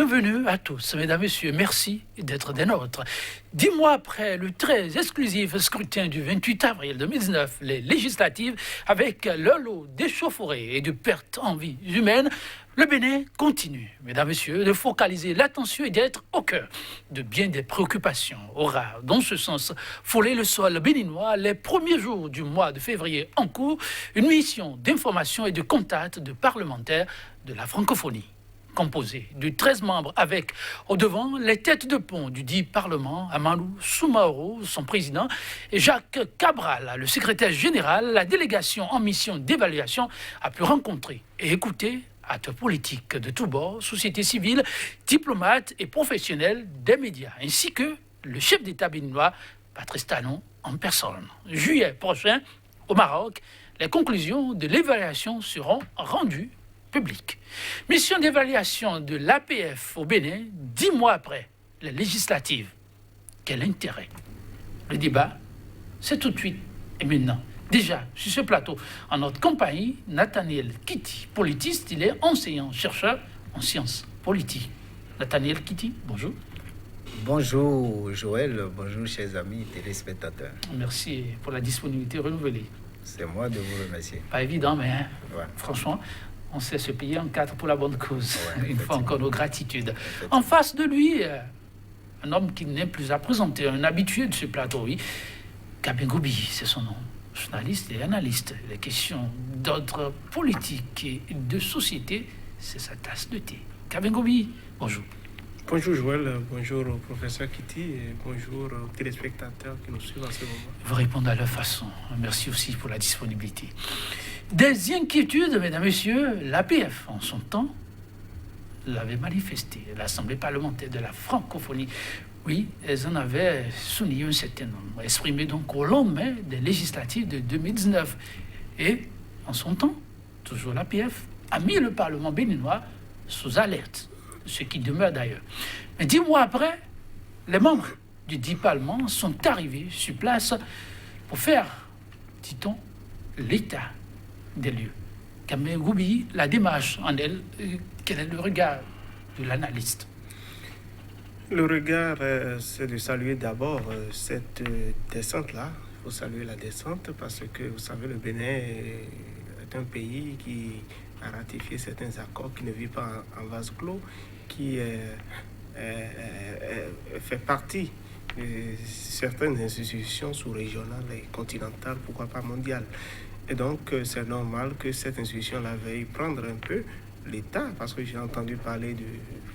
Bienvenue à tous, mesdames, messieurs. Merci d'être des nôtres. 10 mois après le très exclusif scrutin du 28 avril 2019, les législatives, avec le lot d'échauffourées et de pertes en vies humaines, le Bénin continue, mesdames, messieurs, de focaliser l'attention et d'être au cœur de bien des préoccupations. Aura, dans ce sens, frôlé le sol béninois les premiers jours du mois de février en cours, une mission d'information et de contact de parlementaires de la francophonie. Composé de 13 membres avec, au devant, les têtes de pont du dit Parlement, Amadou Soumaoro, son président, et Jacques Cabral, le secrétaire général, la délégation en mission d'évaluation a pu rencontrer et écouter acteurs politiques de tous bords, société civile, diplomates et professionnels des médias, ainsi que le chef d'État béninois, Patrice Talon, en personne. Juillet prochain, au Maroc, les conclusions de l'évaluation seront rendues publiques. Mission d'évaluation de l'APF au Bénin, 10 mois après les législatives. Quel intérêt? Le débat, c'est tout de suite et maintenant. Déjà, sur ce plateau, en notre compagnie, Nathaniel Kitty, politiste, il est enseignant-chercheur en sciences politiques. Nathaniel Kitty, bonjour. Bonjour Joël, bonjour chers amis téléspectateurs. Merci pour la disponibilité renouvelée. C'est moi de vous remercier. Pas évident, mais Ouais. franchement, on sait se payer en 4 pour la bonne cause. Ouais, Une fois encore, nos gratitudes. En face de lui, un homme qui n'est plus à présenter, un habitué de ce plateau, oui. Kabengoubi, c'est son nom. Journaliste et analyste. Les questions d'ordre politique et de société, c'est sa tasse de thé. Kabengoubi, bonjour. Bonjour Joël, bonjour au professeur Kitty et bonjour aux téléspectateurs qui nous suivent en ce moment. Vous répondez à leur façon. Merci aussi pour la disponibilité. Des inquiétudes, mesdames, messieurs, l'APF, en son temps, l'avait manifesté. L'Assemblée parlementaire de la francophonie, oui, elles en avaient souligné un certain nombre, exprimé donc au lendemain des législatives de 2019. Et, en son temps, toujours l'APF a mis le Parlement béninois sous alerte, ce qui demeure d'ailleurs. Mais 10 mois après, les membres du dit Parlement sont arrivés sur place pour faire, dit-on, l'état des lieux. Kabengoubi, la démarche en elle, quel est le regard de l'analyste? Le regard, c'est de saluer d'abord cette descente-là. Il faut saluer la descente parce que, vous savez, le Bénin est un pays qui a ratifié certains accords, qui ne vit pas en vase clos, qui fait partie de certaines institutions sous-régionales et continentales, pourquoi pas mondiales. Et donc, c'est normal que cette institution-là veuille prendre un peu l'État, parce que j'ai entendu parler de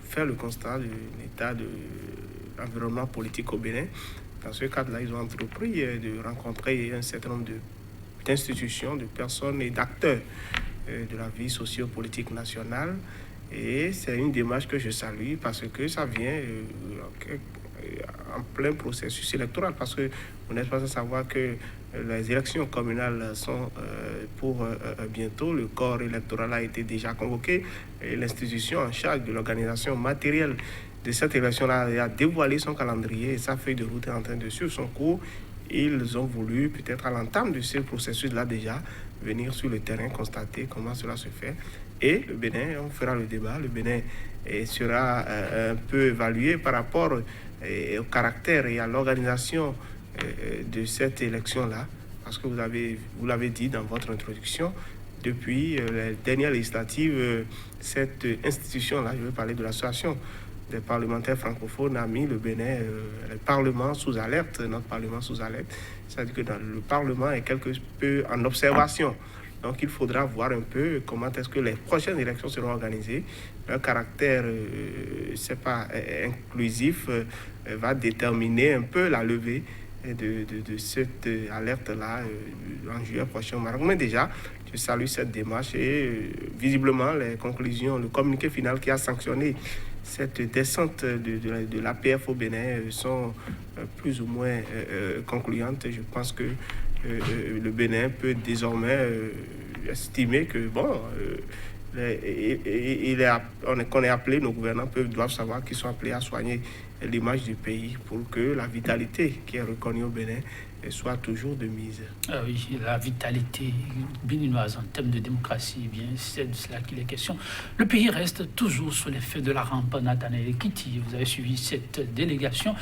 faire le constat de l'état de l'environnement politique au Bénin. Dans ce cadre-là, ils ont entrepris de rencontrer un certain nombre d'institutions, de personnes et d'acteurs de la vie socio-politique nationale. Et c'est une démarche que je salue parce que ça vient en plein processus électoral. Parce que vous n'êtes pas sans savoir que les élections communales sont pour bientôt. Le corps électoral a été déjà convoqué et l'institution en charge de l'organisation matérielle de cette élection-là a dévoilé son calendrier et sa feuille de route est en train de suivre son cours. Ils ont voulu, peut-être à l'entame de ce processus-là déjà, venir sur le terrain, constater comment cela se fait. Et le Bénin, on fera le débat, le Bénin sera un peu évalué par rapport au caractère et à l'organisation de cette élection-là. Parce que vous l'avez dit dans votre introduction, depuis les dernières législatives, cette institution-là, je veux parler de l'association des parlementaires francophones, a mis le Bénin, le Parlement sous alerte, notre Parlement sous alerte. C'est-à-dire que le Parlement est quelque peu en observation. Donc il faudra voir un peu comment est-ce que les prochaines élections seront organisées. Un caractère, c'est pas inclusif, va déterminer un peu la levée de cette alerte-là en juillet prochain au Maroc. Mais déjà, je salue cette démarche et visiblement les conclusions, le communiqué final qui a sanctionné cette descente de l'APF au Bénin sont plus ou moins concluantes. Je pense que le Bénin peut désormais estimer que, bon, qu'on est appelé, nos gouvernants doivent savoir qu'ils sont appelés à soigner l'image du pays pour que la vitalité qui est reconnue au Bénin soit toujours de mise. Ah oui, la vitalité béninoise en termes de démocratie, bien, c'est de cela qu'il est question. Le pays reste toujours sous l'effet de la rampe Nathanaël Kitty. Vous avez suivi cette délégation.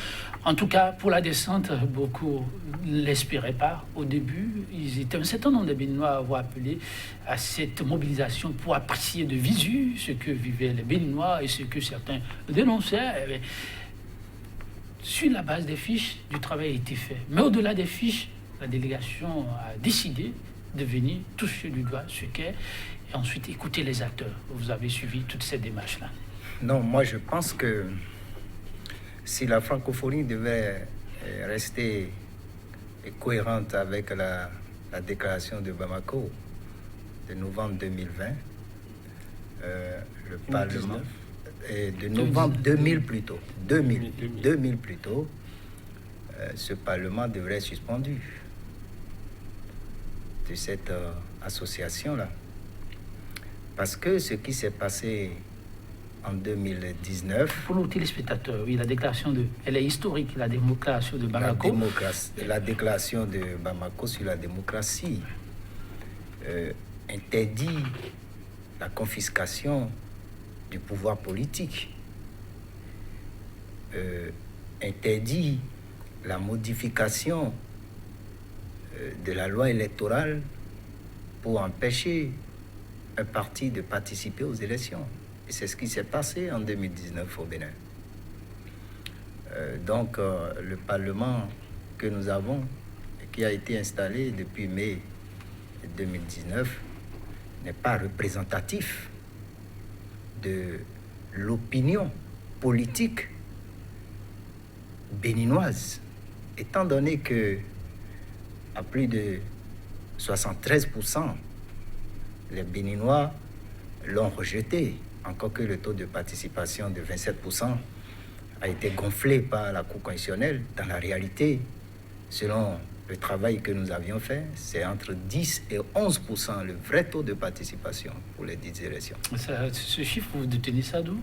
En tout cas, pour la descente, beaucoup ne l'espéraient pas au début. Ils étaient un certain nombre de Béninois à avoir appelé à cette mobilisation pour apprécier de visu ce que vivaient les Béninois et ce que certains dénonçaient. Sur la base des fiches, du travail a été fait. Mais au-delà des fiches, la délégation a décidé de venir toucher du doigt ce qu'est et ensuite écouter les acteurs. Vous avez suivi toutes ces démarches-là? Non, moi je pense que si la francophonie devait rester cohérente avec la déclaration de Bamako de novembre 2020, le Parlement... de novembre 2000 plutôt, 2000 plutôt, ce Parlement devrait être suspendu de cette association-là. Parce que ce qui s'est passé en 2019... Pour nos téléspectateurs, oui, la déclaration elle est historique, la déclaration de Bamako. La déclaration de Bamako sur la démocratie interdit la confiscation du pouvoir politique, interdit la modification de la loi électorale pour empêcher un parti de participer aux élections. Et c'est ce qui s'est passé en 2019 au Bénin. Donc, le Parlement que nous avons, qui a été installé depuis mai 2019, n'est pas représentatif de l'opinion politique béninoise, étant donné que à plus de 73%, les Béninois l'ont rejeté, encore que le taux de participation de 27% a été gonflé par la Cour constitutionnelle. Dans la réalité, selon le travail que nous avions fait, c'est entre 10 et 11% le vrai taux de participation pour les 10 élections. Ce chiffre, vous détenez ça d'où?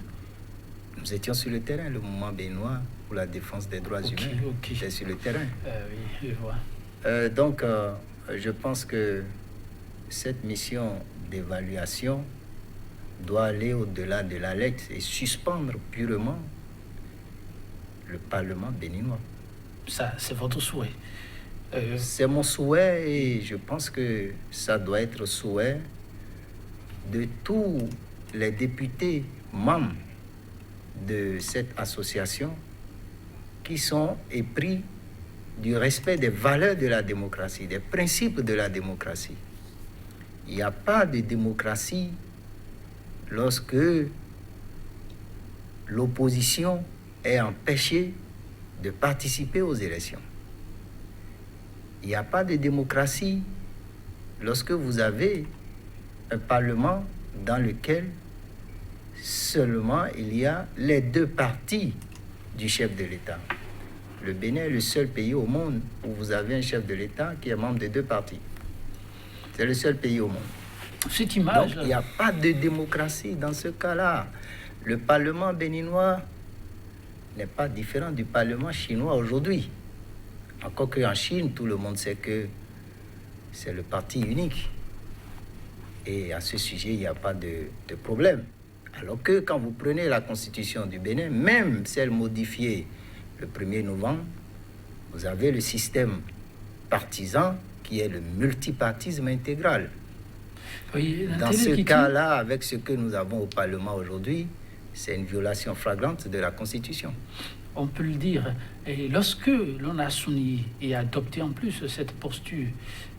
Nous étions sur le terrain, le mouvement béninois pour la défense des droits humains était sur le terrain. Oui, je vois. Donc, je pense que cette mission d'évaluation doit aller au-delà de la lettre et suspendre purement le Parlement béninois. Ça, c'est votre souhait? C'est mon souhait et je pense que ça doit être souhait de tous les députés membres de cette association qui sont épris du respect des valeurs de la démocratie, des principes de la démocratie. Il n'y a pas de démocratie lorsque l'opposition est empêchée de participer aux élections. Il n'y a pas de démocratie lorsque vous avez un Parlement dans lequel seulement il y a les deux partis du chef de l'État. Le Bénin est le seul pays au monde où vous avez un chef de l'État qui est membre des deux partis. C'est le seul pays au monde. Cette image... Donc, il n'y a pas de démocratie dans ce cas-là. Le Parlement béninois n'est pas différent du Parlement chinois aujourd'hui. Encore qu'en Chine, tout le monde sait que c'est le parti unique. Et à ce sujet, il n'y a pas de problème. Alors que quand vous prenez la constitution du Bénin, même celle modifiée le 1er novembre, vous avez le système partisan qui est le multipartisme intégral. Oui, dans ce cas-là, avec ce que nous avons au Parlement aujourd'hui, c'est une violation flagrante de la Constitution. On peut le dire. Et lorsque l'on a soumis et adopté en plus cette posture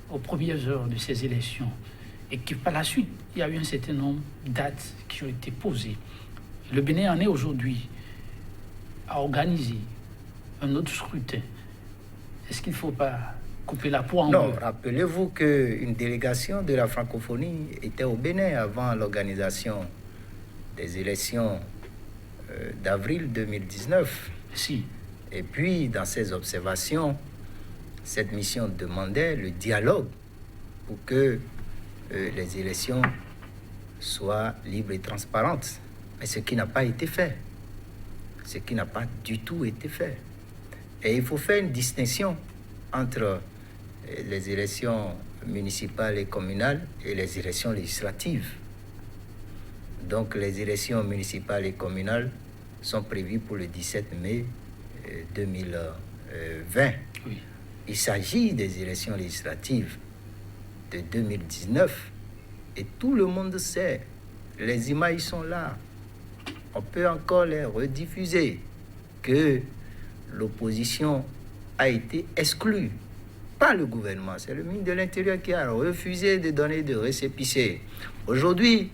aux premières heures de ces élections, et que par la suite, il y a eu un certain nombre de dates qui ont été posées, le Bénin en est aujourd'hui à organiser un autre scrutin. Est-ce qu'il ne faut pas couper la poire en deux? Non, rappelez-vous qu'une délégation de la francophonie était au Bénin avant l'organisation des élections d'avril 2019. Si. Et puis, dans ces observations, cette mission demandait le dialogue pour que les élections soient libres et transparentes. Mais ce qui n'a pas été fait. Ce qui n'a pas du tout été fait. Et il faut faire une distinction entre les élections municipales et communales et les élections législatives. Donc les élections municipales et communales sont prévues pour le 17 mai 2020. Oui. Il s'agit des élections législatives de 2019 et tout le monde sait, les images sont là. On peut encore les rediffuser, que l'opposition a été exclue. Pas le gouvernement, c'est le ministre de l'Intérieur qui a refusé de donner de récépissé. Aujourd'hui,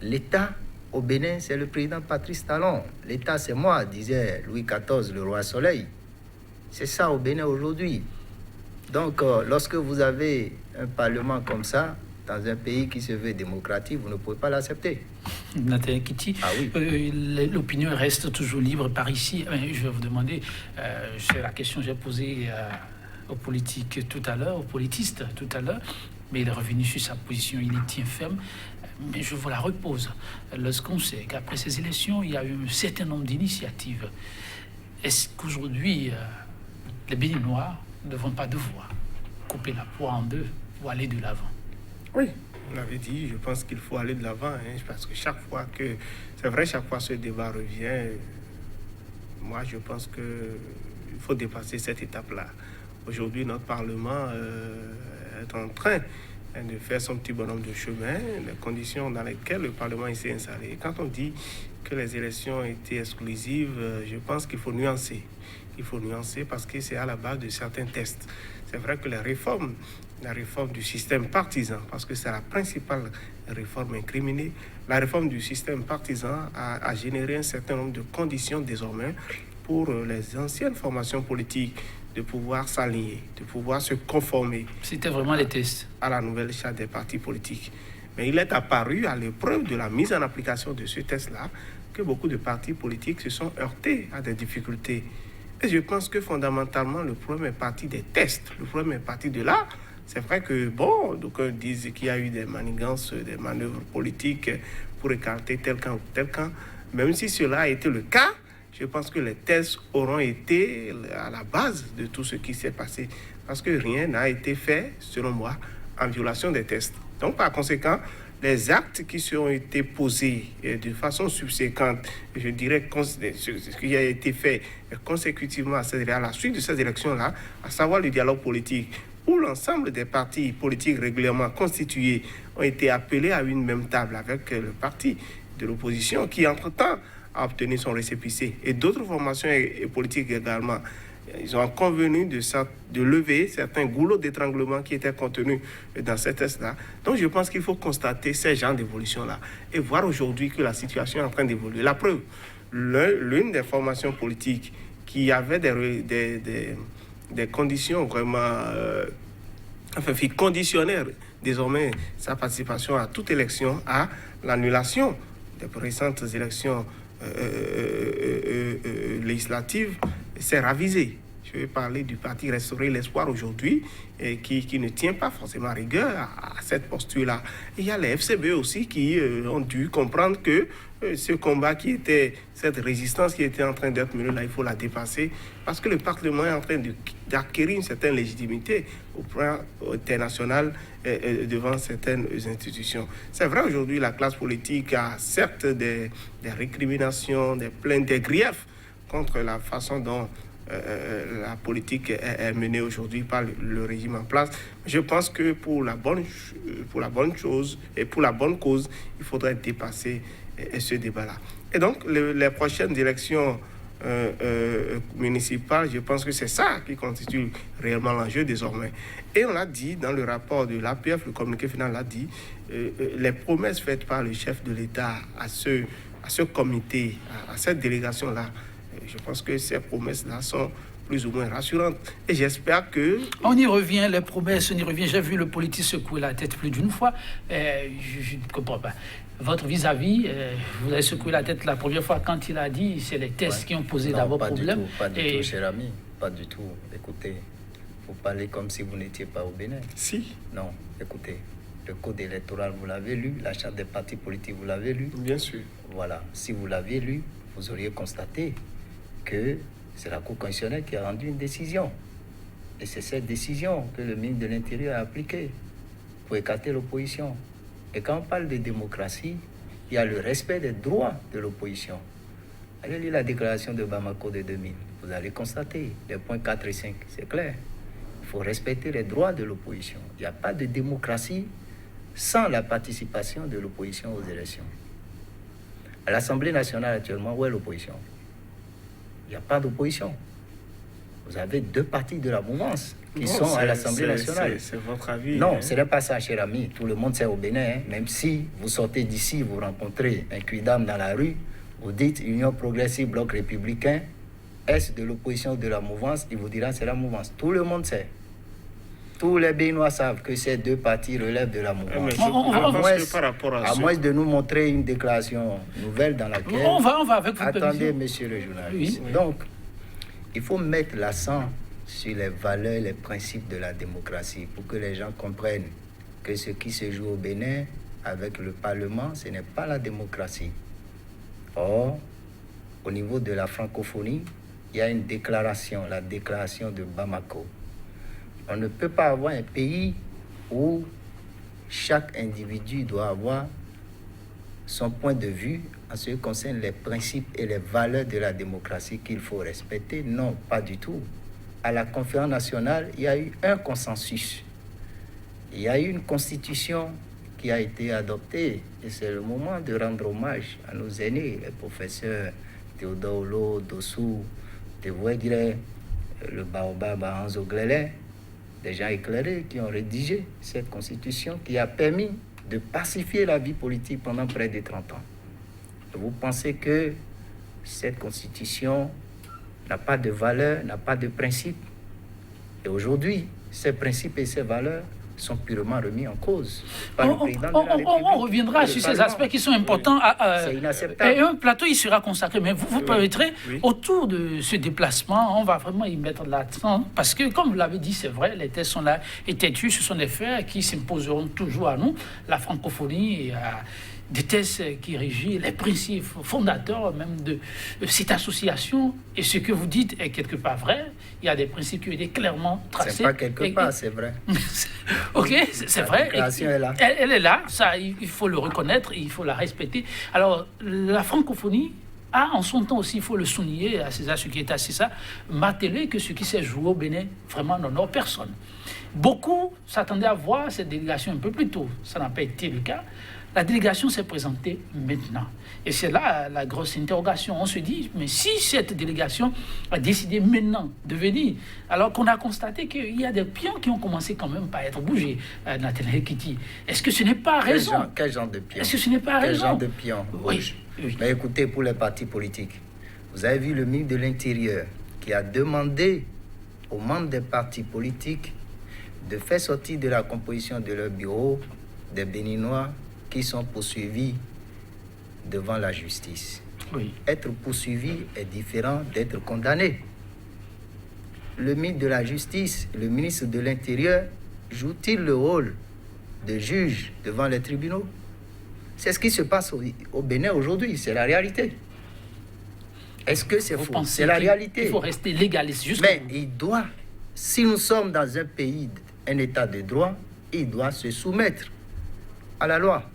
l'État au Bénin, c'est le président Patrice Talon. L'État, c'est moi, disait Louis XIV, le roi Soleil. C'est ça au Bénin aujourd'hui. Donc, lorsque vous avez un parlement comme ça, dans un pays qui se veut démocratique, vous ne pouvez pas l'accepter. Nathalie Kiti, Ah oui. l'opinion reste toujours libre par ici. Je vais vous demander, c'est la question que j'ai posée aux politiques tout à l'heure, aux politistes tout à l'heure, mais il est revenu sur sa position, il y tient ferme. Mais je vous la repose. Lorsqu'on sait qu'après ces élections, il y a eu un certain nombre d'initiatives, est-ce qu'aujourd'hui, les Béninois ne vont pas devoir couper la poire en deux pour aller de l'avant? Oui, on l'avait dit, je pense qu'il faut aller de l'avant, parce que chaque fois que... C'est vrai, chaque fois ce débat revient, moi je pense qu'il faut dépasser cette étape-là. Aujourd'hui, notre Parlement est en train de faire son petit bonhomme de chemin, les conditions dans lesquelles le Parlement s'est installé. Et quand on dit que les élections étaient exclusives, je pense qu'il faut nuancer. Il faut nuancer parce que c'est à la base de certains tests. C'est vrai que la réforme du système partisan, parce que c'est la principale réforme incriminée, la réforme du système partisan a généré un certain nombre de conditions désormais pour les anciennes formations politiques de pouvoir s'aligner, de pouvoir se conformer. C'était vraiment les tests. À la nouvelle charte des partis politiques. Mais il est apparu à l'épreuve de la mise en application de ce test-là que beaucoup de partis politiques se sont heurtés à des difficultés. Et je pense que fondamentalement, le problème est parti des tests. Le problème est parti de là. C'est vrai que, bon, donc disent qu'il y a eu des manigances, des manœuvres politiques pour écarter tel camp ou tel camp. Même si cela a été le cas, je pense que les tests auront été à la base de tout ce qui s'est passé. Parce que rien n'a été fait, selon moi, en violation des tests. Donc, par conséquent, les actes qui ont été posés de façon subséquente, je dirais ce qui a été fait consécutivement à la suite de ces élections-là, à savoir le dialogue politique, où l'ensemble des partis politiques régulièrement constitués ont été appelés à une même table avec le parti de l'opposition qui, entre-temps, a obtenu son récépissé. Et d'autres formations politiques également. Ils ont convenu de lever certains goulots d'étranglement qui étaient contenus dans ces tests-là. Donc je pense qu'il faut constater ces genres d'évolution-là et voir aujourd'hui que la situation est en train d'évoluer. La preuve, l'une des formations politiques qui avait des conditions vraiment... qui conditionnaient désormais sa participation à toute élection à l'annulation des récentes élections législatives, s'est ravisé. Je vais parler du parti Restaurer l'Espoir aujourd'hui, qui ne tient pas forcément rigueur à cette posture-là. Il y a les FCB aussi qui ont dû comprendre que ce combat cette résistance qui était en train d'être menée là, il faut la dépasser parce que le Parlement est en train d'acquérir une certaine légitimité au plan international devant certaines institutions. C'est vrai, aujourd'hui, la classe politique a certes des récriminations, des plaintes, des griefs contre la façon dont la politique est menée aujourd'hui par le régime en place. Je pense que pour la bonne chose et pour la bonne cause, il faudrait dépasser ce débat-là. Et donc, les prochaines élections municipales, je pense que c'est ça qui constitue réellement l'enjeu désormais. Et on l'a dit dans le rapport de l'APF, le communiqué final l'a dit, les promesses faites par le chef de l'État à ce comité, à cette délégation-là, je pense que ces promesses-là sont plus ou moins rassurantes. Et j'espère que... On y revient, les promesses, on y revient. J'ai vu le politique secouer la tête plus d'une fois. Je ne comprends pas. Votre vis-à-vis, vous avez secoué la tête la première fois quand il a dit c'est les tests qui ont posé d'abord problème. Pas du tout, cher ami. Pas du tout. Écoutez, vous parlez comme si vous n'étiez pas au Bénin. Si. Non, écoutez. Le code électoral, vous l'avez lu. La charte des partis politiques, vous l'avez lu. Bien sûr. Voilà. Si vous l'aviez lu, vous auriez constaté que c'est la Cour constitutionnelle qui a rendu une décision. Et c'est cette décision que le ministre de l'Intérieur a appliquée pour écarter l'opposition. Et quand on parle de démocratie, il y a le respect des droits de l'opposition. Allez lire la déclaration de Bamako de 2000. Vous allez constater les points 4 et 5. C'est clair. Il faut respecter les droits de l'opposition. Il n'y a pas de démocratie sans la participation de l'opposition aux élections. À l'Assemblée nationale actuellement, où est l'opposition? Il n'y a pas d'opposition. Vous avez 2 partis de la mouvance qui sont à l'Assemblée nationale. C'est votre avis. Non, hein? ce n'est pas ça, cher ami. Tout le monde sait au Bénin, hein. Même si vous sortez d'ici, vous rencontrez un quidam dans la rue, vous dites Union progressive, bloc républicain, est-ce de l'opposition de la mouvance? Il vous dira c'est la mouvance. Tout le monde sait. Tous les Béninois savent que ces 2 partis relèvent de la mouvance. À moins de nous montrer une déclaration nouvelle dans laquelle... On va avec vous. Attendez, monsieur le journaliste. Oui. Donc, il faut mettre l'accent sur les valeurs, les principes de la démocratie pour que les gens comprennent que ce qui se joue au Bénin avec le Parlement, ce n'est pas la démocratie. Or, au niveau de la francophonie, il y a une déclaration, la déclaration de Bamako. On ne peut pas avoir un pays où chaque individu doit avoir son point de vue en ce qui concerne les principes et les valeurs de la démocratie qu'il faut respecter. Non, pas du tout. À la conférence nationale, il y a eu un consensus. Il y a eu une constitution qui a été adoptée et c'est le moment de rendre hommage à nos aînés, les professeurs Théodore Olo, Dossou, Tewegre, le Baobab Anzo Glele, des gens éclairés qui ont rédigé cette constitution qui a permis de pacifier la vie politique pendant près de 30 ans. Vous pensez que cette constitution n'a pas de valeur, n'a pas de principe. Et aujourd'hui, ces principes et ces valeurs sont purement remis en cause par le président de la République. On reviendra sur ces aspects qui sont importants. C'est inacceptable. Et un plateau, il sera consacré. Mais vous permettrez, autour de ce déplacement, on va vraiment y mettre de l'accent. Parce que, comme vous l'avez dit, c'est vrai, les tests sont là et têtus. Ce sont des faits qui s'imposeront toujours à nous. La francophonie et des tests qui régissent les principes fondateurs même de cette association. Et ce que vous dites est quelque part vrai. Il y a des principes qui ont été clairement tracés. C'est pas quelque part, c'est vrai. Ok, c'est vrai. Elle est là, ça, il faut le reconnaître, il faut la respecter. Alors, la francophonie a, en son temps aussi, il faut le souligner à César, ce qui est à César, martelé que ce qui s'est joué au Bénin, vraiment n'honore personne. Beaucoup s'attendaient à voir cette délégation un peu plus tôt. Ça n'a pas été le cas. La délégation s'est présentée maintenant. Et c'est là la grosse interrogation. On se dit, mais si cette délégation a décidé maintenant de venir, alors qu'on a constaté qu'il y a des pions qui ont commencé quand même par être bougés, Nathaniel Kiti, est-ce que ce n'est pas raison? Quel genre de pions? Est-ce que ce n'est pas raison? Quel genre de pions? Oui. Mais écoutez, pour les partis politiques, vous avez vu le ministre de l'Intérieur qui a demandé aux membres des partis politiques de faire sortir de la composition de leur bureau des Béninois qui sont poursuivis devant la justice. Oui. Être poursuivi est différent d'être condamné. Le ministre de la Justice, le ministre de l'Intérieur, joue-t-il le rôle de juge devant les tribunaux? C'est ce qui se passe au Bénin aujourd'hui, c'est la réalité. Est-ce que c'est faux? C'est la réalité. Il faut rester légaliste. Mais il doit, si nous sommes dans un pays, un état de droit, il doit se soumettre à la loi.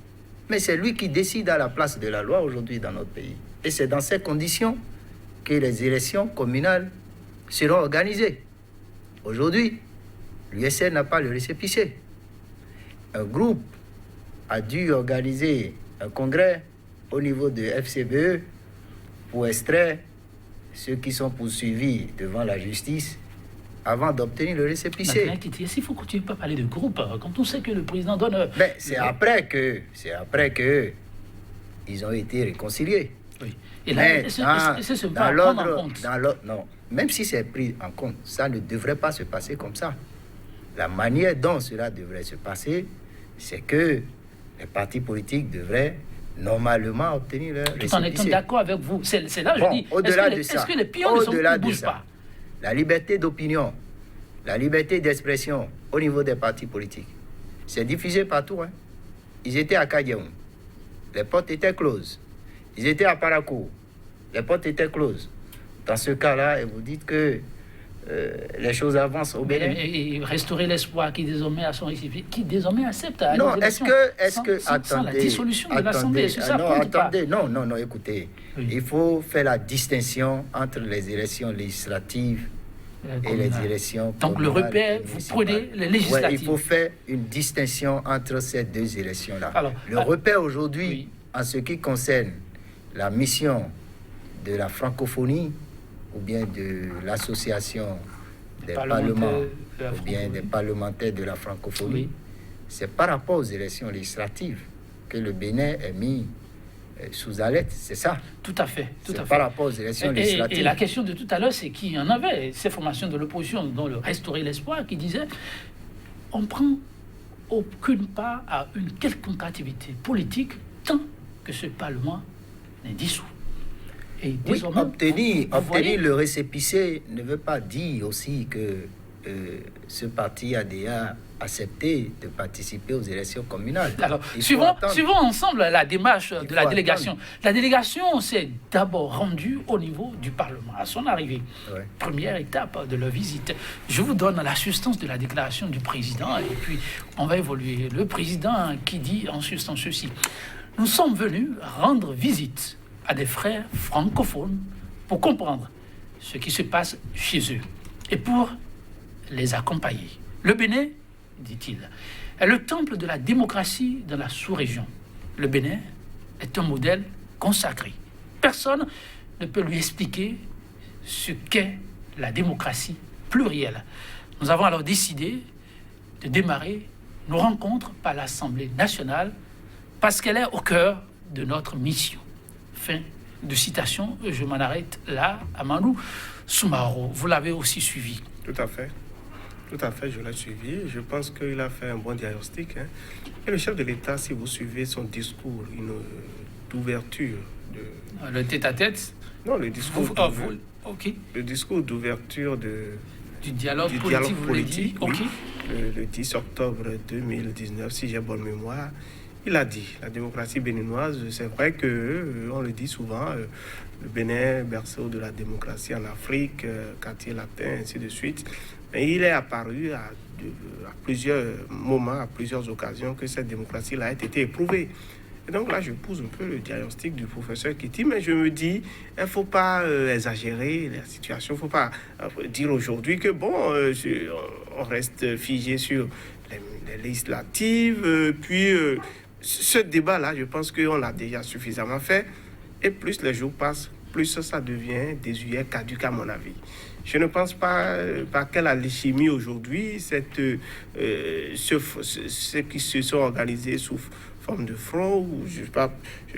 Mais c'est lui qui décide à la place de la loi aujourd'hui dans notre pays. Et c'est dans ces conditions que les élections communales seront organisées. Aujourd'hui, l'USN n'a pas le récépissé. Un groupe a dû organiser un congrès au niveau de FCBE pour extraire ceux qui sont poursuivis devant la justice avant d'obtenir le récépissé. S'il faut continuer pas parler de groupe, quand on sait que le président donne... Mais c'est après que ils ont été réconciliés. Oui. Et là, c'est pas prendre en compte. Non, même si c'est pris en compte, ça ne devrait pas se passer comme ça. La manière dont cela devrait se passer, c'est que les partis politiques devraient normalement obtenir leur récépissé. Tout en étant d'accord avec vous. C'est là, je dis, est-ce que les pions ne bougent pas? La liberté d'opinion, la liberté d'expression au niveau des partis politiques, c'est diffusé partout. Hein. Ils étaient à Kadiaoum, les portes étaient closes. Ils étaient à Parakou, les portes étaient closes. Dans ce cas-là, et vous dites que les choses avancent au Bénin. Et restaurer l'espoir qui désormais a son récipient, qui désormais accepte Non, est-ce que sans la dissolution de l'Assemblée, non, écoutez, oui. Il faut faire la distinction entre les élections législatives et les élections donc le repère, vous prenez les législatives. Ouais, il faut faire une distinction entre ces deux élections-là. Alors, le repère aujourd'hui, oui. En ce qui concerne la mission de la francophonie ou bien de l'association des parlements ou bien des parlementaires de la francophonie, oui. C'est par rapport aux élections législatives que le Bénin est mis sous alerte, c'est ça. Tout à fait. Par rapport aux élections législatives. Et la question de tout à l'heure, c'est qu'il y en avait, ces formations de l'opposition, dont le Restaurer l'espoir, qui disait on prend aucune part à une quelconque activité politique tant que ce Parlement n'est dissous. Et oui, obtenir le récépissé ne veut pas dire aussi que ce parti a déjà accepté de participer aux élections communales. Alors, suivons ensemble la démarche de la délégation. Attendre. La délégation s'est d'abord rendue au niveau du Parlement, à son arrivée. Ouais. Première étape de leur visite. Je vous donne la substance de la déclaration du président et puis on va évoluer. Le président qui dit en substance ceci. Nous sommes venus rendre visite à des frères francophones pour comprendre ce qui se passe chez eux et pour les accompagner. Le Bénin, dit-il, est le temple de la démocratie dans la sous-région. Le Bénin est un modèle consacré. Personne ne peut lui expliquer ce qu'est la démocratie plurielle. Nous avons alors décidé de démarrer nos rencontres par l'Assemblée nationale parce qu'elle est au cœur de notre mission. Fin de citation, je m'en arrête là. Amadou Soumaoro, vous l'avez aussi suivi. Tout à fait, je l'ai suivi. Je pense qu'il a fait un bon diagnostic. Et le chef de l'État, si vous suivez son discours, d'ouverture... Le tête-à-tête? Non, le discours... Okay. Le discours d'ouverture du dialogue politique, oui, okay. Le 10 octobre 2019, si j'ai bonne mémoire, il a dit, la démocratie béninoise, c'est vrai qu'on le dit souvent, le Bénin, berceau de la démocratie en Afrique, quartier latin, ainsi de suite. Mais il est apparu à plusieurs moments, à plusieurs occasions, que cette démocratie-là a été éprouvée. Et donc là, je pose un peu le diagnostic du professeur Kiti, mais je me dis, il ne faut pas exagérer la situation, il ne faut pas dire aujourd'hui que, bon, on reste figé sur les législatives, puis... ce débat-là, je pense qu'on l'a déjà suffisamment fait. Et plus les jours passent, plus ça devient désuet, caduc à mon avis. Je ne pense pas par quelle alchimie aujourd'hui, ceux qui se sont organisés sous forme de front, ou je sais pas,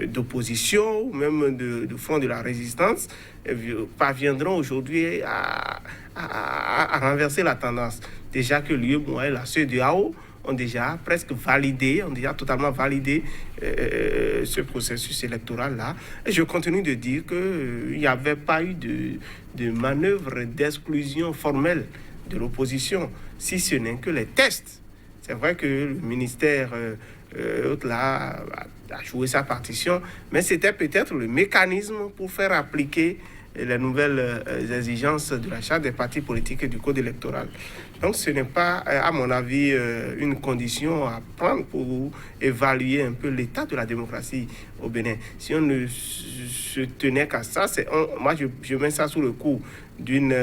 d'opposition, ou même de front de la résistance, parviendront aujourd'hui à renverser la tendance. Déjà que l'UEMOA et la CEDEAO ont déjà presque validé, ont déjà totalement validé ce processus électoral-là. Et je continue de dire qu'il n'y avait pas eu de manœuvre d'exclusion formelle de l'opposition, si ce n'est que les tests. C'est vrai que le ministère là, a joué sa partition, mais c'était peut-être le mécanisme pour faire appliquer les nouvelles exigences de la charte des partis politiques et du code électoral. Donc ce n'est pas, à mon avis, une condition à prendre pour évaluer un peu l'état de la démocratie au Bénin. Si on ne se tenait qu'à ça, moi je mets ça sous le coup d'une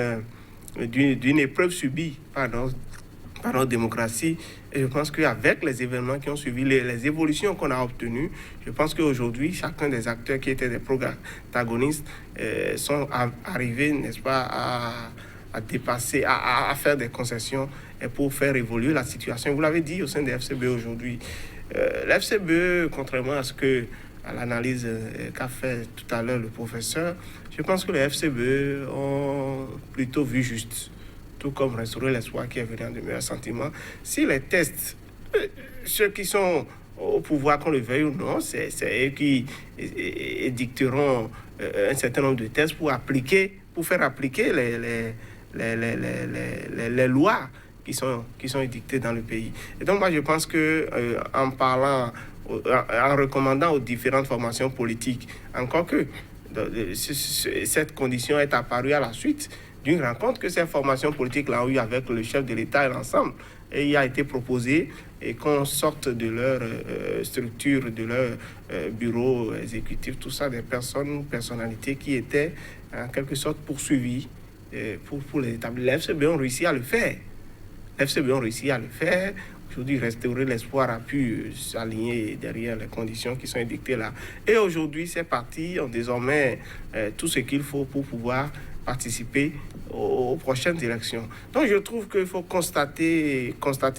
épreuve subie par notre démocratie. Et je pense qu'avec les événements qui ont suivi, les évolutions qu'on a obtenues, je pense qu'aujourd'hui, chacun des acteurs qui étaient des protagonistes sont arrivés, n'est-ce pas, à dépasser, à faire des concessions et pour faire évoluer la situation. Vous l'avez dit au sein des FCBE aujourd'hui. L'FCBE, contrairement à l'analyse qu'a fait tout à l'heure le professeur, je pense que les FCBE ont plutôt vu juste. Tout comme Restaurer l'espoir qui est venu en de meilleurs sentiments. Si les tests, ceux qui sont au pouvoir, qu'on le veuille ou non, c'est eux qui édicteront un certain nombre de tests pour faire appliquer les lois qui sont édictées dans le pays. Et donc moi je pense que en recommandant aux différentes formations politiques, encore que cette condition est apparue à la suite d'une rencontre que ces formations politiques-là ont eu avec le chef de l'État et l'ensemble. Et il a été proposé et qu'on sorte de leur structure, de leur bureau exécutif, tout ça, des personnalités qui étaient en quelque sorte poursuivies pour les établir. Les FCB ont réussi à le faire. Aujourd'hui, Restaurer l'Espoir a pu s'aligner derrière les conditions qui sont édictées là. Et aujourd'hui, ces partis ont désormais tout ce qu'il faut pour pouvoir participer aux prochaines élections. Donc, je trouve qu'il faut constater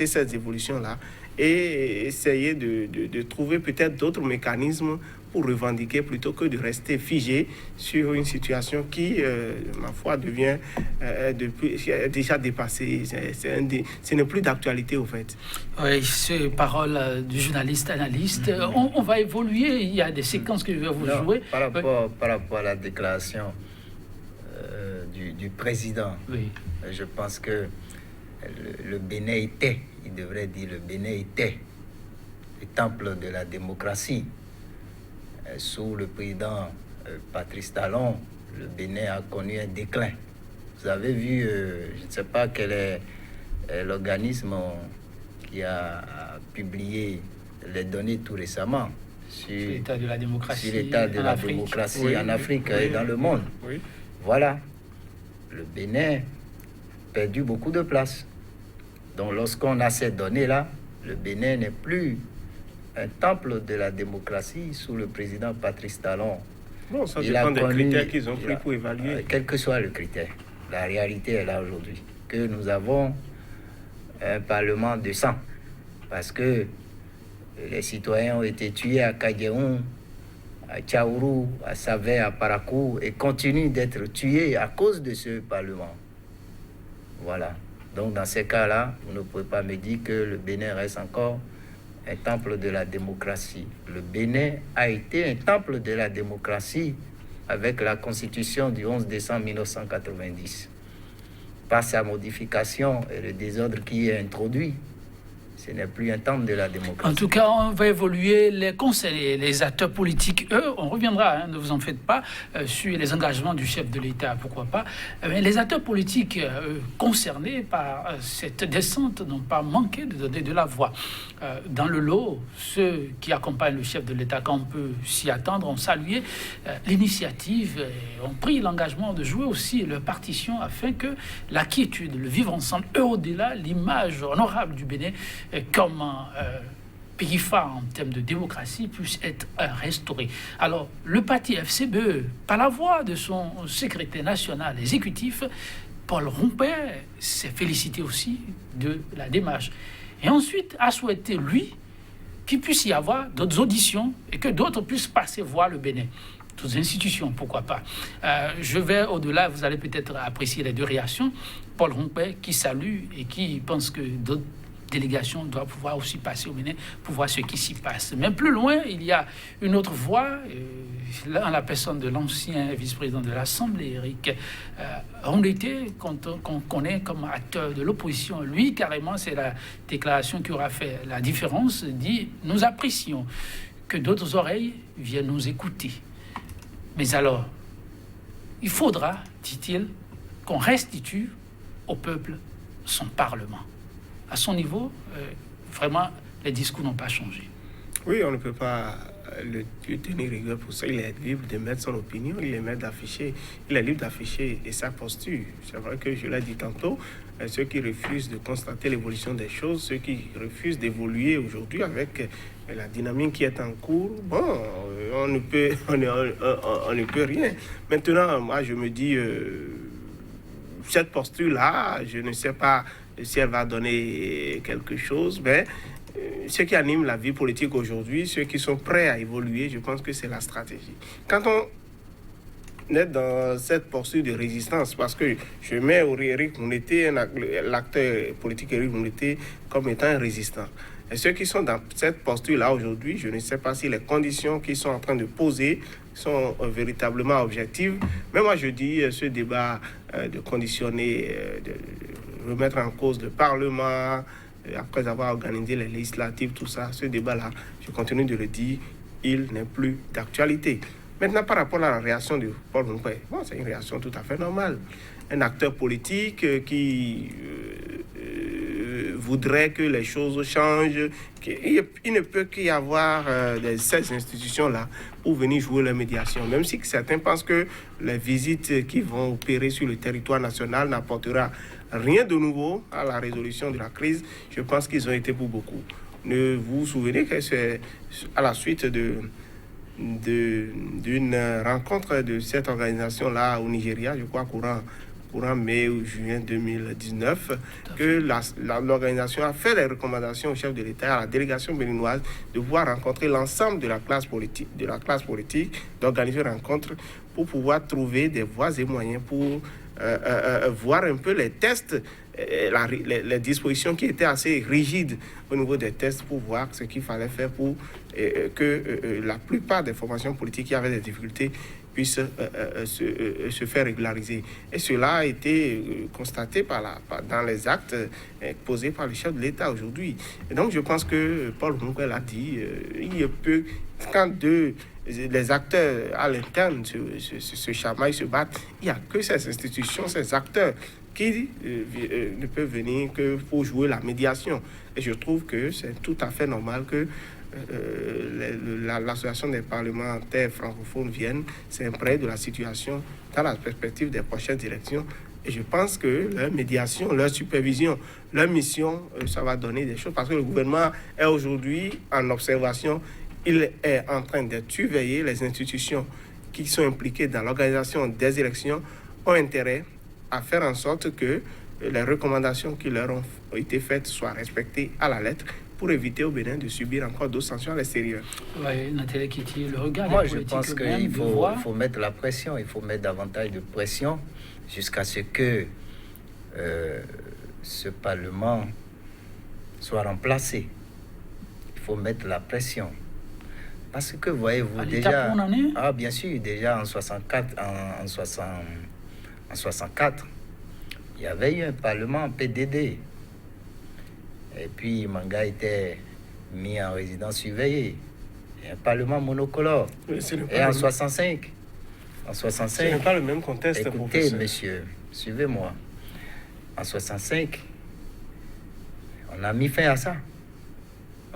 ces évolutions-là et essayer de trouver peut-être d'autres mécanismes pour revendiquer plutôt que de rester figé sur une situation qui, ma foi, devient déjà dépassée. Ce n'est plus d'actualité, au fait. Oui, c'est parole du journaliste analyste. On va évoluer. Il y a des séquences que je vais vous jouer. Par rapport à la déclaration du président, oui. Je pense que le Bénin était, il devrait dire le Bénin était le temple de la démocratie. Sous le président Patrice Talon, le Bénin a connu un déclin. Vous avez vu, je ne sais pas quel est l'organisme qui a publié les données tout récemment sur l'état de la démocratie, démocratie en Afrique et dans le monde. Oui. Voilà, le Bénin a perdu beaucoup de place. Donc lorsqu'on a ces données-là, le Bénin n'est plus un temple de la démocratie sous le président Patrice Talon. Bon, ça dépend des critères qu'ils ont pris pour évaluer. Quel que soit le critère, la réalité est là aujourd'hui. Que nous avons un parlement de sang. Parce que les citoyens ont été tués à Kadjehoun, à Tchaourou, à Savé, à Parakou, et continuent d'être tués à cause de ce parlement. Voilà. Donc dans ces cas-là, vous ne pouvez pas me dire que le Bénin reste encore un temple de la démocratie. Le Bénin a été un temple de la démocratie avec la constitution du 11 décembre 1990. Par sa modification et le désordre qui est introduit, ce n'est plus un temple de la démocratie. En tout cas, on va évoluer. Les conseillers, les acteurs politiques, eux, on reviendra, ne vous en faites pas, sur les engagements du chef de l'État, pourquoi pas. Mais les acteurs politiques concernés par cette descente n'ont pas manqué de donner de la voix. Dans le lot, ceux qui accompagnent le chef de l'État, quand on peut s'y attendre, ont salué l'initiative et ont pris l'engagement de jouer aussi leur partition afin que la quiétude, le vivre ensemble, eux au-delà, l'image honorable du Bénin, comme pays phare en termes de démocratie, puisse être restauré. Alors, le parti FCBE, par la voix de son secrétaire national exécutif, Paul Rompert, s'est félicité aussi de la démarche. Et ensuite, a souhaité, lui, qu'il puisse y avoir d'autres auditions et que d'autres puissent passer voir le Bénin. Toutes institutions, pourquoi pas. Je vais au-delà, vous allez peut-être apprécier les deux réactions. Paul Rompert qui salue et qui pense que d'autres délégation doit pouvoir aussi passer au Bénin pour voir ce qui s'y passe. Mais plus loin, il y a une autre voix, en la personne de l'ancien vice-président de l'Assemblée, Eric Rondeté, qu'on connaît comme acteur de l'opposition. Lui, carrément, c'est la déclaration qui aura fait la différence, dit « Nous apprécions que d'autres oreilles viennent nous écouter. Mais alors, il faudra, dit-il, qu'on restitue au peuple son Parlement. » À son niveau, vraiment, les discours n'ont pas changé. Oui, on ne peut pas le tenir rigueur pour ça. Il est libre de mettre son opinion, il est libre d'afficher et sa posture. C'est vrai que je l'ai dit tantôt, ceux qui refusent de constater l'évolution des choses, ceux qui refusent d'évoluer aujourd'hui avec la dynamique qui est en cours, bon, on ne peut rien. Maintenant, moi, je me dis, cette posture-là, je ne sais pas si elle va donner quelque chose, mais ce qui anime la vie politique aujourd'hui, ceux qui sont prêts à évoluer, je pense que c'est la stratégie. Quand on est dans cette posture de résistance, parce que je mets Eric Rondeté, l'acteur politique Eric Rondeté, comme étant un résistant. Et ceux qui sont dans cette posture-là aujourd'hui, je ne sais pas si les conditions qu'ils sont en train de poser sont véritablement objectives. Mais moi, je dis, ce débat de conditionner, de remettre en cause le Parlement, après avoir organisé les législatives, tout ça, ce débat-là, je continue de le dire, il n'est plus d'actualité. Maintenant, par rapport à la réaction de Paul Mounkwe, bon, c'est une réaction tout à fait normale. Un acteur politique qui voudrait que les choses changent. Il ne peut qu'y avoir ces institutions-là pour venir jouer la médiation. Même si certains pensent que les visites qui vont opérer sur le territoire national n'apportera rien de nouveau à la résolution de la crise, je pense qu'ils ont été pour beaucoup. Ne vous vous souvenez que c'est à la suite d'une rencontre de cette organisation-là au Nigeria, je crois courant mai ou juin 2019, que l'organisation a fait des recommandations au chef de l'État, à la délégation béninoise, de pouvoir rencontrer l'ensemble de la classe politique, d'organiser une rencontre pour pouvoir trouver des voies et moyens pour voir un peu les tests, les dispositions qui étaient assez rigides au niveau des tests, pour voir ce qu'il fallait faire pour que la plupart des formations politiques qui avaient des difficultés puissent se faire régulariser. Et cela a été constaté dans les actes posés par le chef de l'État aujourd'hui. Et donc je pense que Paul Mounkwe l'a dit, quand les acteurs à l'interne se chamaillent, se battent, il n'y a que ces institutions, ces acteurs qui ne peuvent venir que pour jouer la médiation. Et je trouve que c'est tout à fait normal que l'association des parlementaires francophones vienne s'imprégner de la situation dans la perspective des prochaines élections. Et je pense que leur médiation, leur supervision, leur mission, ça va donner des choses. Parce que le gouvernement est aujourd'hui en observation. Il est en train de surveiller les institutions qui sont impliquées dans l'organisation des élections, ont intérêt à faire en sorte que les recommandations qui leur ont été faites soient respectées à la lettre, pour éviter au Bénin de subir encore d'autres sanctions à l'extérieur. Oui, Nathalie Kitty, le regard Moi, des je politiques pense eux-mêmes, qu'il de faut voir- mettre la pression, il faut mettre davantage de pression jusqu'à ce que ce Parlement soit remplacé. Il faut mettre la pression. Parce que, voyez-vous, À l'étape déjà... où on en est? Ah, bien sûr, déjà en 64, en 64, il y avait eu un Parlement PDD. Et puis, Manga était mis en résidence surveillée. Et un Parlement monocolore. Oui, Et en 65, ce n'est pas le même contexte, écoutez, professeur. monsieur, suivez-moi. En 65, on a mis fin à ça.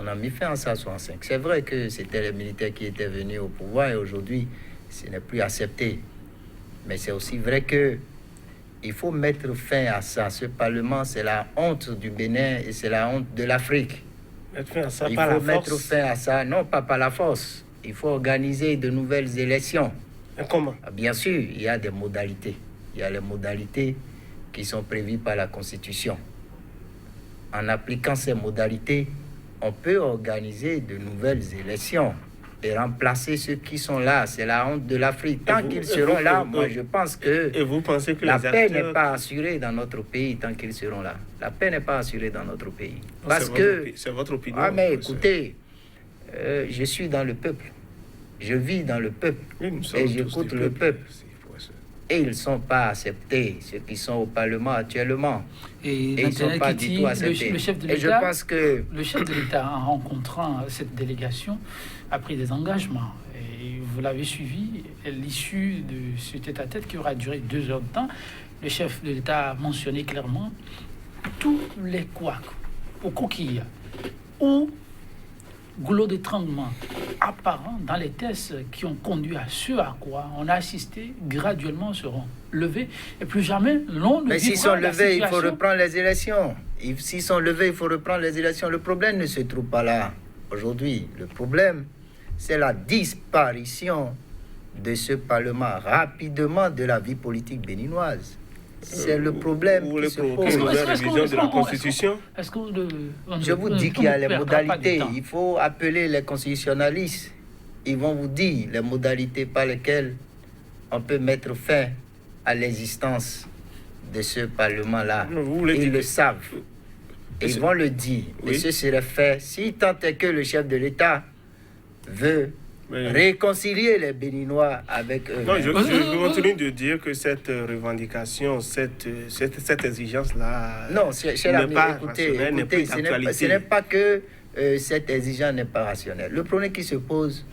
On a mis fin à ça en 65. C'est vrai que c'était les militaires qui étaient venus au pouvoir et aujourd'hui, ce n'est plus accepté. Mais c'est aussi vrai que il faut mettre fin à ça. Ce Parlement, c'est la honte du Bénin et c'est la honte de l'Afrique. Mettre fin à ça Il par la faut mettre force. fin à ça, non pas par la force. Il faut organiser de nouvelles élections. Et comment? Bien sûr, il y a des modalités. Il y a les modalités qui sont prévues par la Constitution. En appliquant ces modalités, on peut organiser de nouvelles élections et remplacer ceux qui sont là. C'est la honte de l'Afrique. Tant qu'ils seront là, moi je pense que Et vous pensez que la les paix acteurs... n'est pas assurée dans notre pays tant qu'ils seront là. La paix n'est pas assurée dans notre pays. Non, Parce que... C'est votre opinion. Ah mais professeur. écoutez, je suis dans le peuple. Je vis dans le peuple. Oui, nous sommes Et tous j'écoute du le peuple. aussi, professeur. Et ils ne sont pas acceptés, ceux qui sont au Parlement actuellement. Et Et ils ne sont Nathalie pas Kitty, du tout acceptés. le chef de Et je l'État, pense que... le chef de l'État, en rencontrant cette délégation, a pris des engagements. Et vous l'avez suivi, à l'issue de cet tête-à-tête qui aura duré 2 heures de temps, le chef de l'État a mentionné clairement tous les couacs aux coquilles ou goulot d'étranglement apparents dans les tests qui ont conduit à ce à quoi on a assisté graduellement seront levés et plus jamais l'on ne Mais s'ils vivra sont la levés, il faut situation. reprendre les élections. S'ils sont levés, il faut reprendre les élections. Le problème ne se trouve pas là aujourd'hui. Le problème, c'est la disparition de ce Parlement rapidement de la vie politique béninoise. C'est le problème Vous qui voulez se provoquer pose. une nouvelle Est-ce qu'on- révision de la est-ce qu'on- Constitution? Est-ce qu'on Je vous dis qu'il y a les modalités. Il faut appeler les constitutionnalistes. Ils vont vous dire les modalités par lesquelles on peut mettre fin à l'existence de ce Parlement-là. Vous voulez Ils dire le que- savent. Et ils vont le dire. Oui. Et ce serait fait si tant est que le chef de l'État veut Mais- réconcilier les Béninois avec eux. Non, je continue de dire que cette revendication, cette exigence-là Non, cher n'est ami, pas écoutez, rationnelle, n'est plus ce n'est d'actualité. pas que cette exigence n'est pas rationnelle. Le problème qui se pose,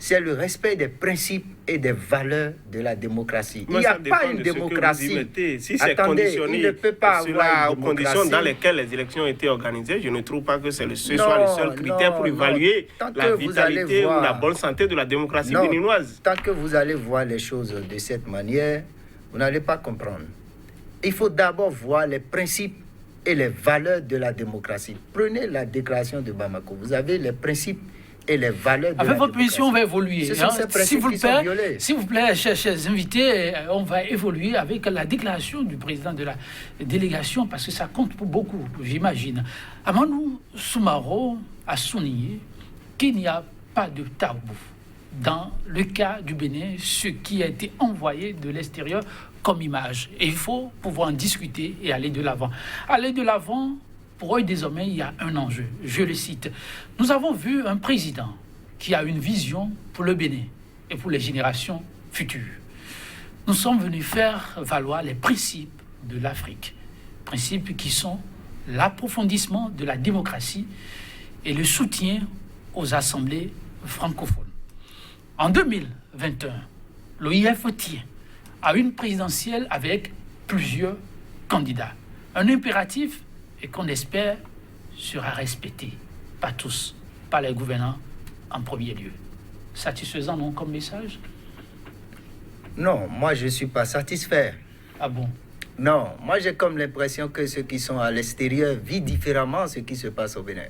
c'est le respect des principes et des valeurs de la démocratie. Mais il n'y a ça dépend pas une de ce que vous y démocratie. mettez. Si c'est Attendez, conditionné il ne peut pas cela avoir aux une conditions démocratie. dans lesquelles les élections ont été organisées, je ne trouve pas que ce soit le seul critère pour évaluer Tant la que vous allez vitalité voir- ou la bonne santé de la démocratie Non, béninoise. tant que vous allez voir les choses de cette manière, vous n'allez pas comprendre. Il faut d'abord voir les principes et les valeurs de la démocratie. Prenez la déclaration de Bamako. Vous avez les principes et les valeurs de Avec la votre démocratie. mission, on va évoluer. Ce sont ces principes qui sont violés. S'il vous plaît, chers invités, on va évoluer avec la déclaration du président de la délégation, parce que ça compte pour beaucoup, j'imagine. Amadou Soumaoro a souligné qu'il n'y a pas de tabou dans le cas du Bénin, ce qui a été envoyé de l'extérieur comme image. Et il faut pouvoir en discuter et aller de l'avant. Aller de l'avant, pour eux, désormais, il y a un enjeu. Je le cite. Nous avons vu un président qui a une vision pour le Bénin et pour les générations futures. Nous sommes venus faire valoir les principes de l'Afrique. Principes qui sont l'approfondissement de la démocratie et le soutien aux assemblées francophones. En 2021, l'OIF tient à une présidentielle avec plusieurs candidats. Un impératif et qu'on espère sera respecté par tous, par les gouvernants en premier lieu. Satisfaisant, non, comme message? Non, moi je ne suis pas satisfait. Ah bon? Non, moi j'ai comme l'impression que ceux qui sont à l'extérieur vivent différemment ce qui se passe au Bénin.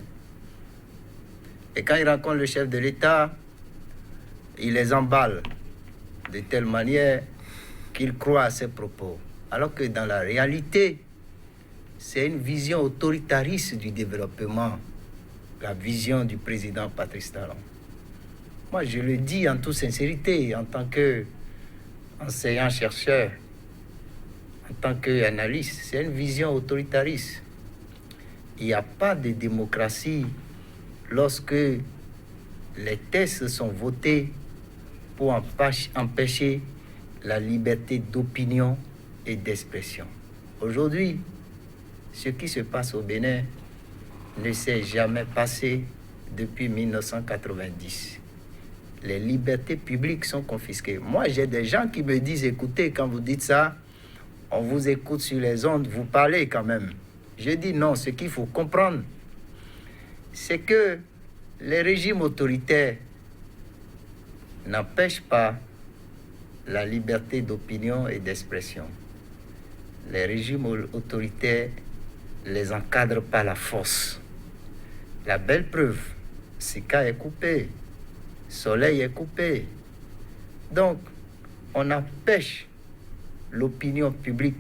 Et quand ils rencontrent le chef de l'État, il les emballe de telle manière qu'ils croient à ses propos. Alors que dans la réalité, c'est une vision autoritariste du développement, la vision du président Patrice Talon. Moi, je le dis en toute sincérité, en tant qu'enseignant-chercheur, en tant qu'analyste, c'est une vision autoritariste. Il n'y a pas de démocratie lorsque les textes sont votés pour empêcher la liberté d'opinion et d'expression. Aujourd'hui, ce qui se passe au Bénin ne s'est jamais passé depuis 1990. Les libertés publiques sont confisquées. Moi, j'ai des gens qui me disent, écoutez, quand vous dites ça, on vous écoute sur les ondes, vous parlez quand même. Je dis non, ce qu'il faut comprendre, c'est que les régimes autoritaires n'empêchent pas la liberté d'opinion et d'expression. Les régimes autoritaires les encadrent par la force. La belle preuve, Sika est coupé, Soleil est coupé. Donc, on empêche l'opinion publique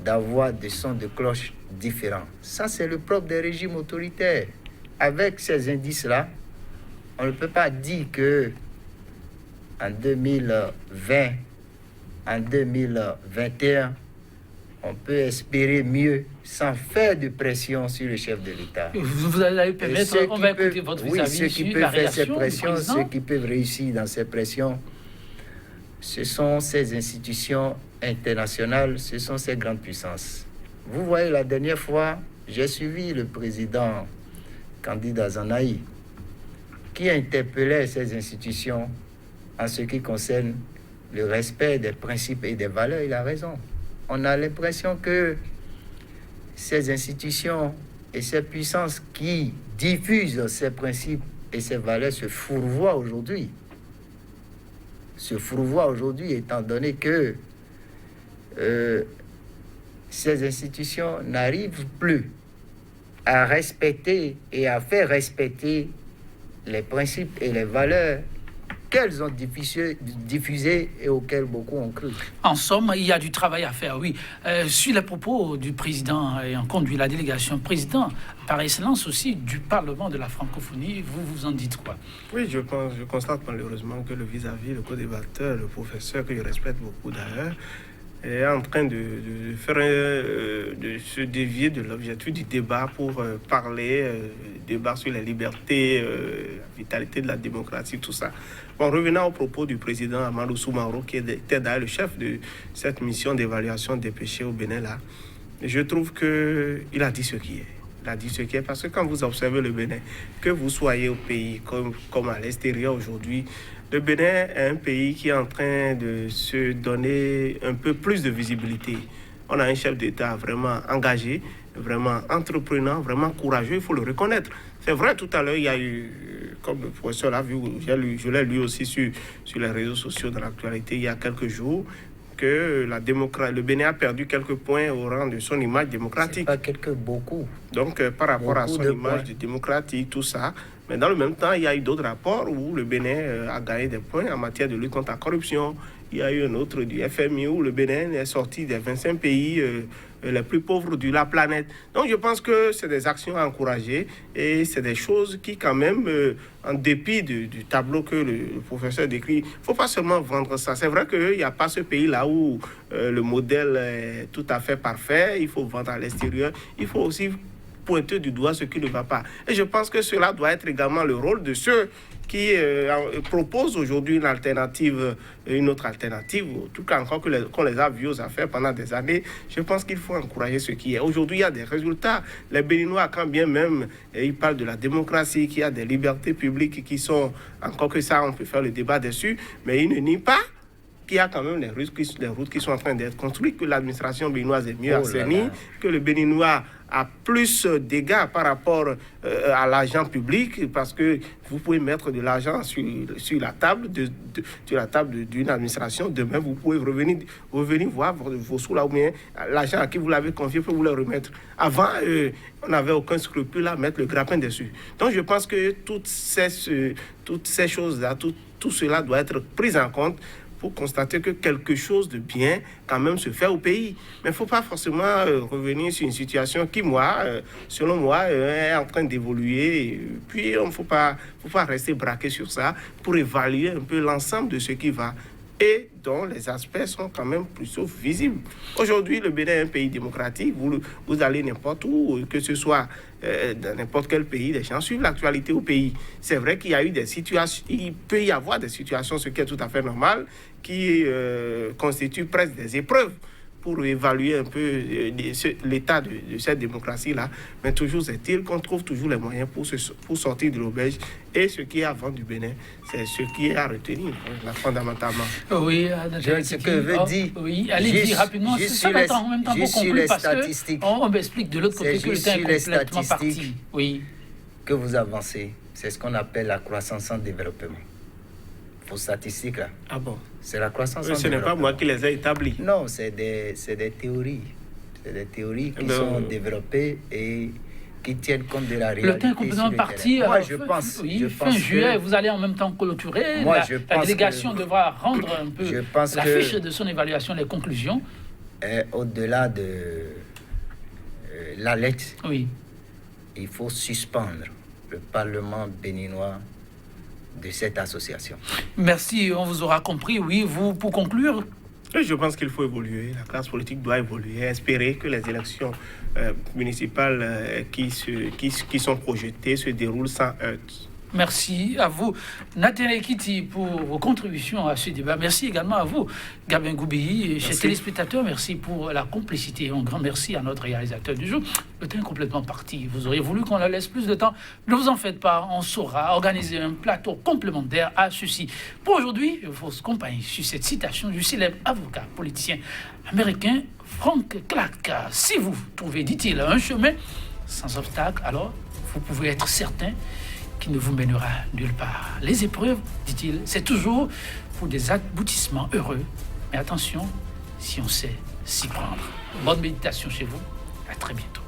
d'avoir des sons de cloche différents. Ça, c'est le propre des régimes autoritaires. Avec ces indices-là, on ne peut pas dire que en 2020, en 2021, on peut espérer mieux sans faire de pression sur le chef de l'État. Vous allez permettre, on va écouter votre vis-à-vis ceux qui sur peuvent la faire ces réaction pressions, du ceux président. qui peuvent réussir dans ces pressions, ce sont ces institutions internationales, ce sont ces grandes puissances. Vous voyez, la dernière fois, j'ai suivi le président Candidat Zanaï, qui interpellait ces institutions en ce qui concerne le respect des principes et des valeurs. Il a raison. On a l'impression que ces institutions et ces puissances qui diffusent ces principes et ces valeurs se fourvoient aujourd'hui. Se fourvoient aujourd'hui étant donné que ces institutions n'arrivent plus à respecter et à faire respecter les principes et les valeurs qu'elles ont diffusées et auxquelles beaucoup ont cru. En somme, il y a du travail à faire, oui. Sur les propos du président ayant conduit la délégation, président par excellence aussi du Parlement de la francophonie, vous en dites quoi? Oui, je constate malheureusement que le co-débatteur, le professeur, que je respecte beaucoup d'ailleurs, est en train de se dévier de l'objectif du débat pour parler, débat sur les libertés, la vitalité de la démocratie, tout ça. Bon, revenant au propos du président Amadou Soumaoro, qui était d'ailleurs le chef de cette mission d'évaluation des péchés au Bénin, là, je trouve qu'il a dit ce qui est. Il a dit ce qui est, parce que quand vous observez le Bénin, que vous soyez au pays comme à l'extérieur aujourd'hui, le Bénin est un pays qui est en train de se donner un peu plus de visibilité. On a un chef d'État vraiment engagé, vraiment entreprenant, vraiment courageux, il faut le reconnaître. C'est vrai, tout à l'heure, il y a eu, comme le professeur l'a vu, je l'ai lu aussi sur les réseaux sociaux dans l'actualité il y a quelques jours, que le Bénin a perdu quelques points au rang de son image démocratique. C'est pas beaucoup. Donc, par rapport à son image démocratique, tout ça, mais dans le même temps, il y a eu d'autres rapports où le Bénin a gagné des points en matière de lutte contre la corruption. Il y a eu un autre du FMI où le Bénin est sorti des 25 pays les plus pauvres de la planète. Donc je pense que c'est des actions à encourager et c'est des choses qui quand même, en dépit du tableau que le professeur décrit, il ne faut pas seulement vendre ça. C'est vrai qu'il n'y a pas ce pays-là où le modèle est tout à fait parfait, il faut vendre à l'extérieur, il faut aussi pointer du doigt ce qui ne va pas. Et je pense que cela doit être également le rôle de ceux qui proposent aujourd'hui une autre alternative, en tout cas encore qu'on les a vus aux affaires pendant des années. Je pense qu'il faut encourager ce qui est. Aujourd'hui, il y a des résultats. Les Béninois, quand bien même, ils parlent de la démocratie, qu'il y a des libertés publiques qui sont, encore que ça, on peut faire le débat dessus, mais ils ne nient pas qu'il y a quand même les routes qui sont en train d'être construites, que l'administration béninoise est mieux assainie, que le Béninois a plus d'égards par rapport à l'argent public, parce que vous pouvez mettre de l'argent sur la table d'une administration. Demain, vous pouvez revenir voir vos sous là, ou bien l'argent à qui vous l'avez confié pour vous le remettre. Avant, on n'avait aucun scrupule à mettre le grappin dessus. Donc, je pense que toutes ces choses-là, tout cela doit être pris en compte pour constater que quelque chose de bien, quand même, se fait au pays. Mais il ne faut pas forcément revenir sur une situation qui, selon moi, est en train d'évoluer. Puis, il ne faut pas rester braqué sur ça pour évaluer un peu l'ensemble de ce qui va et dont les aspects sont quand même plutôt visibles. Aujourd'hui, le Bénin est un pays démocratique. Vous allez n'importe où, que ce soit dans n'importe quel pays, les gens suivent l'actualité au pays. C'est vrai qu'il y a eu des situations, il peut y avoir des situations, ce qui est tout à fait normal, qui constituent presque des épreuves pour évaluer un peu l'état de cette démocratie-là. Mais toujours est-il qu'on trouve toujours les moyens pour sortir de l'auberge. Et ce qui est avant du Bénin, c'est ce qui est à retenir, fondamentalement. Oui, ce que veut dire. Oui, allez-y rapidement. Ça va être en même temps pour conclure, parce qu'on m'explique de l'autre côté que le temps est complètement parti. Oui. Que vous avancez, c'est ce qu'on appelle la croissance sans développement. Vos statistiques là. Ah bon? C'est la croissance sans développement. Ce n'est pas moi qui les ai établies. Non, c'est des théories. C'est des théories qui sont développées et qui tiennent compte de la réalité. Le temps est complètement parti. Moi, je pense. Fin juillet, vous allez en même temps clôturer. La délégation devra rendre un peu la fiche de son évaluation, les conclusions. Au-delà de la lettre, oui, il faut suspendre le Parlement béninois de cette association. Merci, on vous aura compris. Oui, vous, pour conclure? Je pense qu'il faut évoluer. La classe politique doit évoluer, espérer que les élections municipales qui sont projetées se déroulent sans heurts. Merci à vous, Nathalie Kiti, pour vos contributions à ce débat. Merci également à vous, Gabin Goubi, chers téléspectateurs. Merci pour la complicité. Un grand merci à notre réalisateur du jour. Le temps est complètement parti. Vous auriez voulu qu'on leur laisse plus de temps. Ne vous en faites pas. On saura organiser un plateau complémentaire à ceci. Pour aujourd'hui, je vous accompagne sur cette citation du célèbre avocat politicien américain Frank Clark. Si vous trouvez, dit-il, un chemin sans obstacle, alors vous pouvez être certain qui ne vous mènera nulle part. Les épreuves, dit-il, c'est toujours pour des aboutissements heureux. Mais attention, si on sait s'y prendre. Bonne méditation chez vous. À très bientôt.